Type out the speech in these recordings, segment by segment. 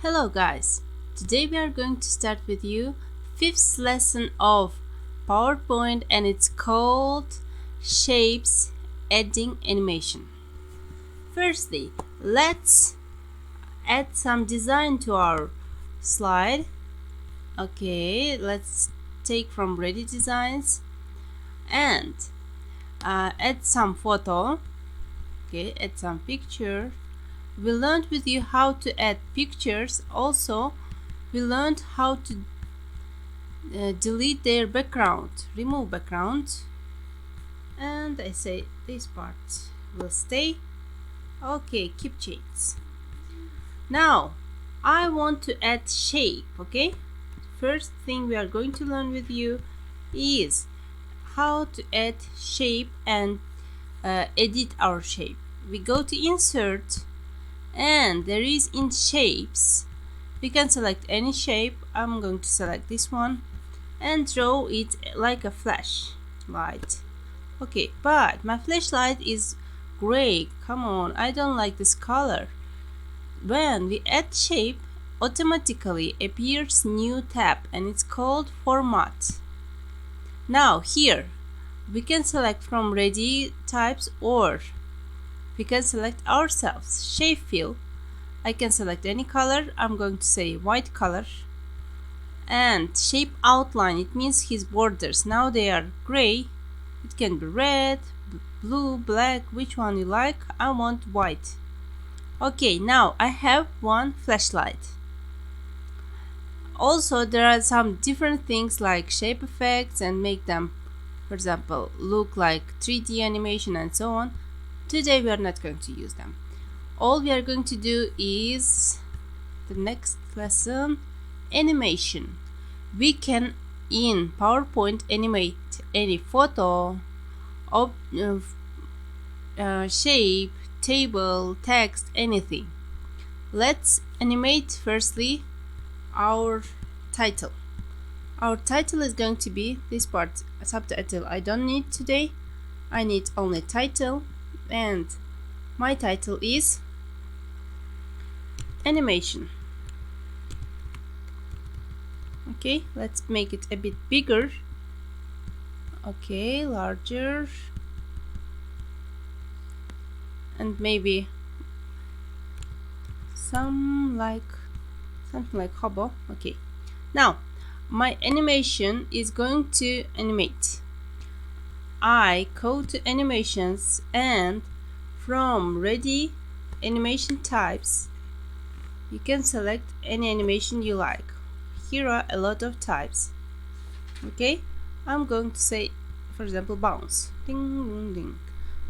Hello guys, today we are going to start with you fifth lesson of PowerPoint and it's called Shapes Adding Animation. Firstly, let's add some design to our slide. Okay, let's take from ready designs and add some photo. Okay, add some picture. We learned with you how to add pictures. Also, we learned how to delete their background, remove background, and I say this part will stay. Okay, keep chains. Now I want to add shape. Okay, first thing we are going to learn with you is how to add shape and edit our shape. We go to insert and there is in shapes we can select any shape. I'm going to select this one and draw it like a flashlight. Okay, but my flashlight is gray. Come on, I don't like this color. When we add shape, automatically appears new tab and it's called format. Now here we can select from ready types or we can select ourselves. Shape fill, I can select any color. I'm going to say white color. And shape outline, it means his borders. Now they are gray. It can be red, blue, black, which one you like. I want white. Okay, now I have one flashlight. Also, there are some different things like shape effects and make them, for example, look like 3D animation and so on. Today we are not going to use them. All we are going to do is the next lesson, animation. We can in PowerPoint animate any photo, shape, table, text, anything. Let's animate firstly our title. Our title is going to be this part, subtitle I don't need today. I need only title. And my title is animation. Okay, let's make it a bit bigger. Okay, larger, and maybe something like hobo. Okay, now my animation is going to animate. I go to animations and from ready animation types you can select any animation you like. Here are a lot of types. Okay, I'm going to say for example bounce, ding ding ding.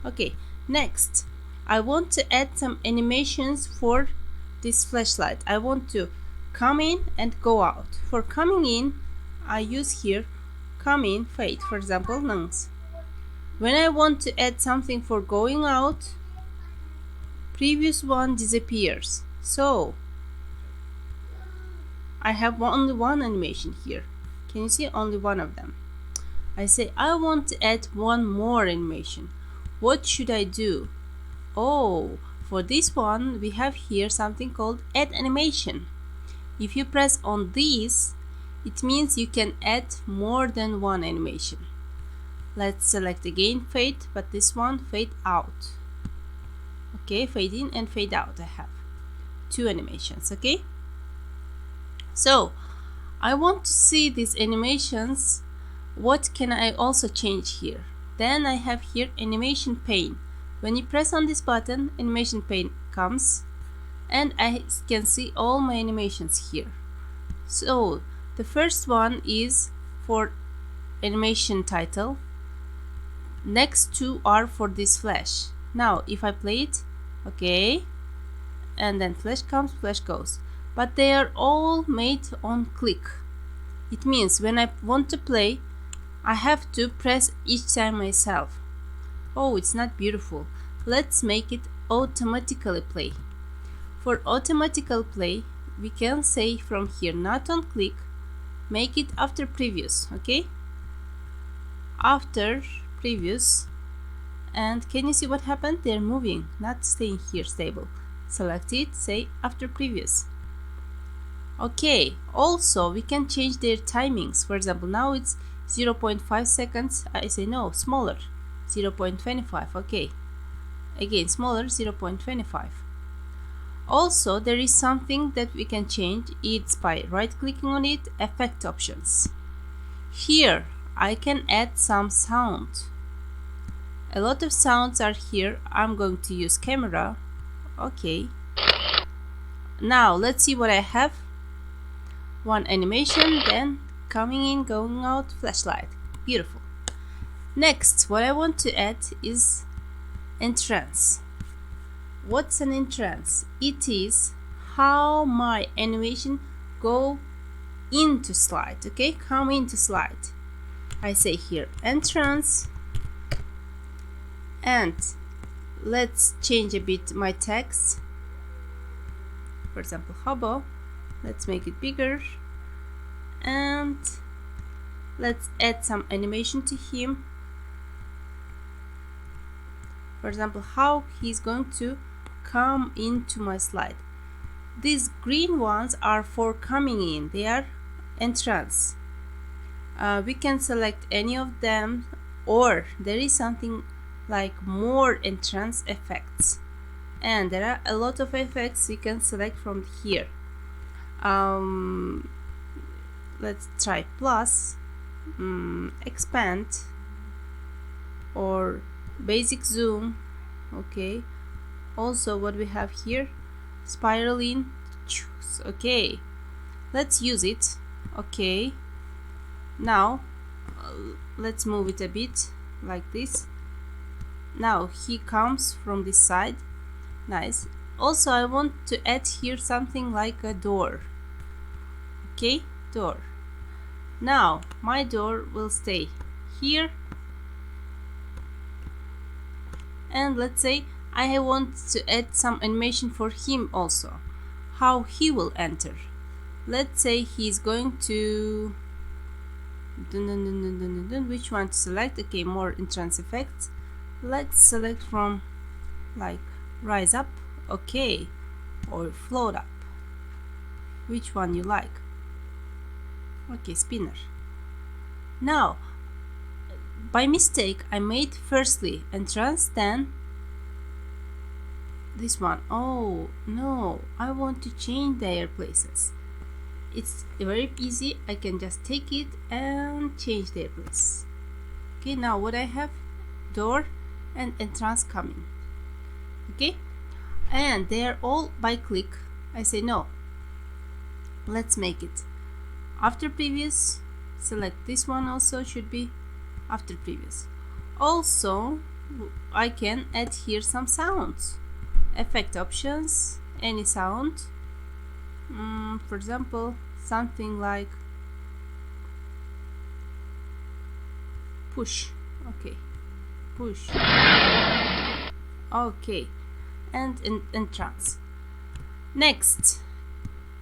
Okay, next I want to add some animations for this flashlight. I want to come in and go out. For coming in I use here come in fade, for example nungs. When I want to add something for going out, previous one disappears. So I have only one animation here. Can you see? Only one of them. I say I want to add one more animation. What should I do? Oh, for this one we have here something called add animation. If you press on this, it means you can add more than one animation. Let's select again fade, but this one fade out. Okay, fade in and fade out. I have two animations. Okay, so I want to see these animations. What can I also change here? Then I have here animation pane. When you press on this button, animation pane comes and I can see all my animations here. So the first one is for animation title. Next two are for this flash. Now if I play it, okay, and then flash comes, flash goes, but they are all made on click. It means when I want to play I have to press each time myself. Oh, it's not beautiful. Let's make it automatically play. For automatical play we can say from here not on click, make it after previous. Okay, after previous, and can you see what happened? They're moving, not staying here stable. Select it, say after previous. Okay, also we can change their timings. For example, now it's 0.5 seconds. I say no, smaller, 0.25. Okay, again smaller, 0.25. Also, there is something that we can change. It's by right clicking on it, effect options. Here I can add some sound. A lot of sounds are here. I'm going to use camera. Okay, now let's see what I have. One animation, then coming in, going out, flashlight. Beautiful. Next, what I want to add is entrance. What's an entrance? It is how my animation go into slide. Okay, come into slide. I say here entrance, and let's change a bit my text. For example, hobo. Let's make it bigger, and let's add some animation to him. For example, how he's going to come into my slide. These green ones are for coming in, they are entrance. We can select any of them, or there is something like more entrance effects, and there are a lot of effects we can select from here. Let's try plus, expand, or basic zoom. Okay, also what we have here, spiral in, choose. Okay, let's use it. Okay, now let's move it a bit like this. Now he comes from this side. Nice. Also I want to add here something like a door. Okay, door. Now my door will stay here, and let's say I want to add some animation for him also, how he will enter. Let's say he's going to which one to select? Okay, more entrance effects. Let's select from like rise up, okay, or float up, which one you like. Okay, spinner. Now by mistake I made firstly entrance, then this one. Oh no, I want to change their places. It's very easy. I can just take it and change their place. Okay, now what I have, door and entrance coming. Okay, and they are all by click. I say no, let's make it after previous. Select this one, also should be after previous. Also I can add here some sounds. Effect options, any sound. For example, something like push. Okay, push. Okay, and entrance. Next,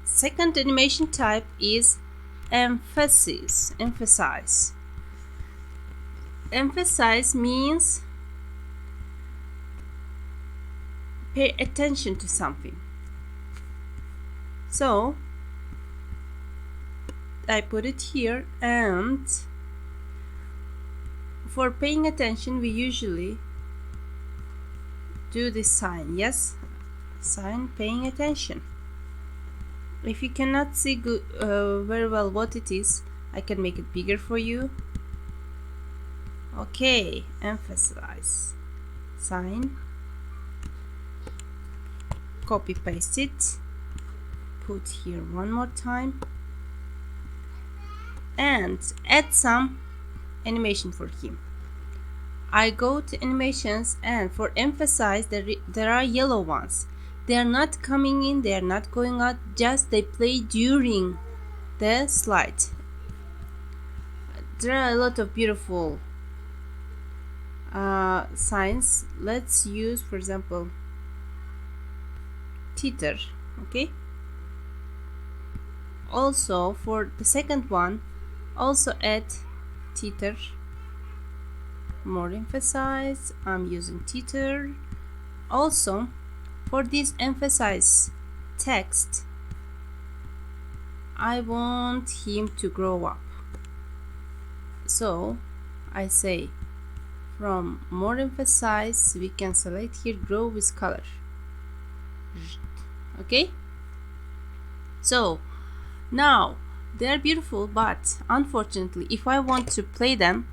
second animation type is emphasis. Emphasize. Emphasize means pay attention to something. So I put it here, and for paying attention we usually do this sign. Yes, sign paying attention. If you cannot see very well what it is, I can make it bigger for you. Okay, emphasize sign, copy paste it, put here one more time, and add some animation for him. I go to animations, and for emphasize there are yellow ones. They are not coming in, they are not going out, just they play during the slide. There are a lot of beautiful signs. Let's use, for example, teeter. Okay, also for the second one, also add teeter. More emphasize, I'm using teeter. Also for this emphasize text, I want him to grow up. So I say from more emphasize, we can select here grow with color. Okay, so now they are beautiful, but unfortunately if I want to play them,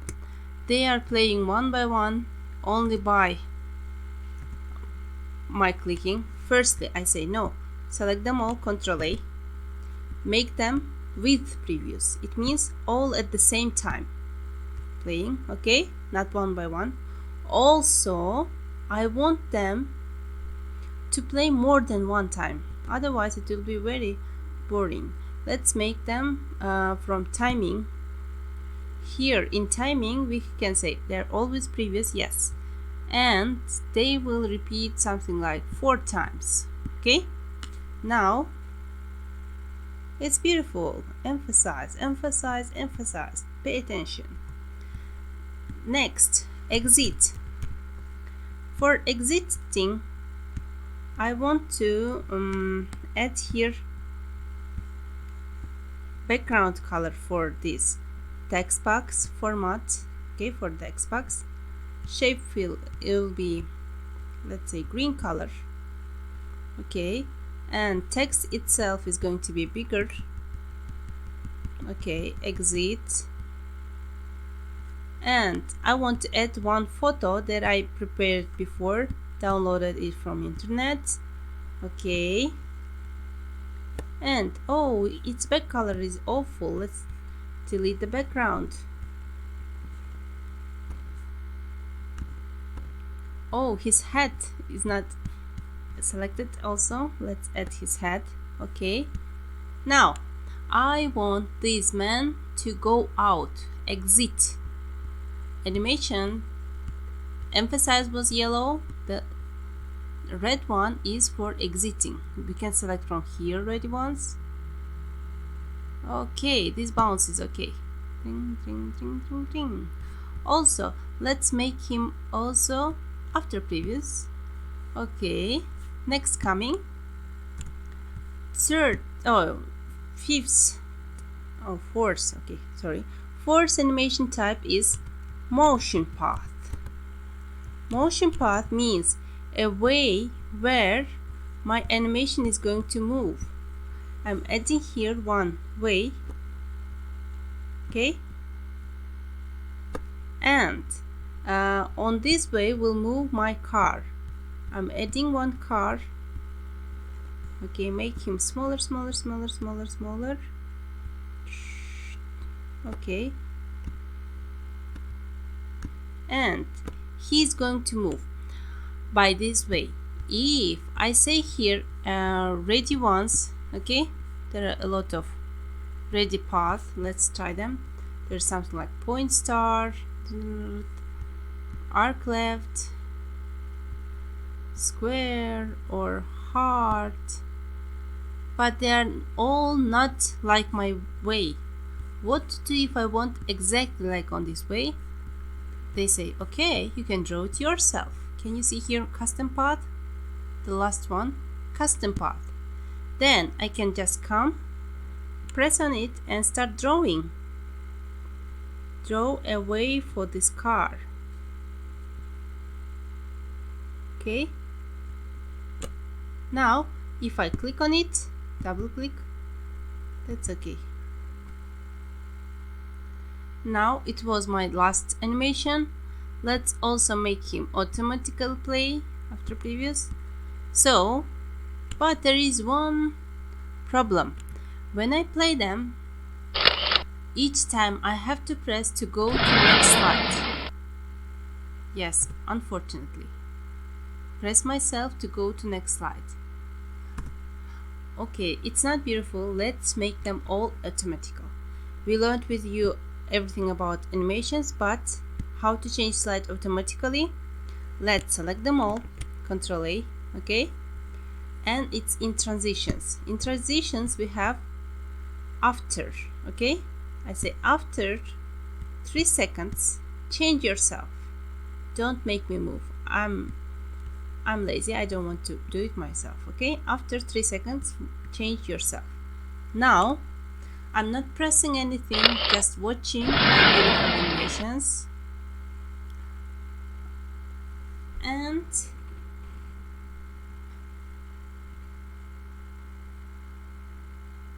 they are playing one by one only by my clicking. Firstly I say no, select them all, Ctrl A, make them with previews. It means all at the same time playing, okay, not one by one. Also I want them to play more than one time, otherwise it will be very boring. Let's make them from timing. Here in timing we can say they're always previous, yes, and they will repeat something like 4 times. Okay, now it's beautiful. Emphasize, emphasize, emphasize, pay attention. Next, exit. For exiting I want to add here background color for this text box format. Okay, for text box shape fill, it will be, let's say, green color. Okay, and text itself is going to be bigger. Okay, exit. And I want to add one photo that I prepared before, downloaded it from internet. Okay, and oh, its back color is awful. Let's delete the background. Oh, his head is not selected also. Let's add his head. Okay, now I want this man to go out, exit. Animation emphasize was yellow, the red one is for exiting. We can select from here ready ones. Okay, this bounce is okay. Ding, ding, ding, ding, ding. Also let's make him also after previous. Okay, next coming fourth, okay, sorry, fourth animation type is motion path. Motion path means a way where my animation is going to move. I'm adding here one way. Okay, and on this way will move my car. I'm adding one car. Okay, make him smaller, smaller, smaller, smaller, smaller. Okay, and he's going to move by this way. If I say here ready ones, okay, there are a lot of ready path. Let's try them. There's something like point star, arc left, square, or heart, but they are all not like my way. What to do if I want exactly like on this way? They say, okay, you can draw it yourself. Can you see here custom path? The last one, custom path. Then I can just come, press on it, and start drawing. Draw a way for this car. Okay. Now, if I click on it, double click, that's okay. Now it was my last animation. Let's also make him automatically play after previous. So, but there is one problem. When I play them, each time I have to press to go to next slide. Yes, unfortunately. Press myself to go to next slide. Okay, it's not beautiful. Let's make them all automatical. We learned with you everything about animations, but how to change slide automatically? Let's select them all, Ctrl A, okay, and it's in transitions. In transitions we have after, okay, I say after 3 seconds change yourself, don't make me move. I'm lazy, I don't want to do it myself. Okay, after 3 seconds change yourself. Now I'm not pressing anything, just watching my beautiful animations. And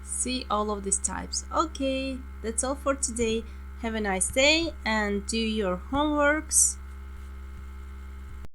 see all of these types. Okay, that's all for today. Have a nice day and do your homeworks.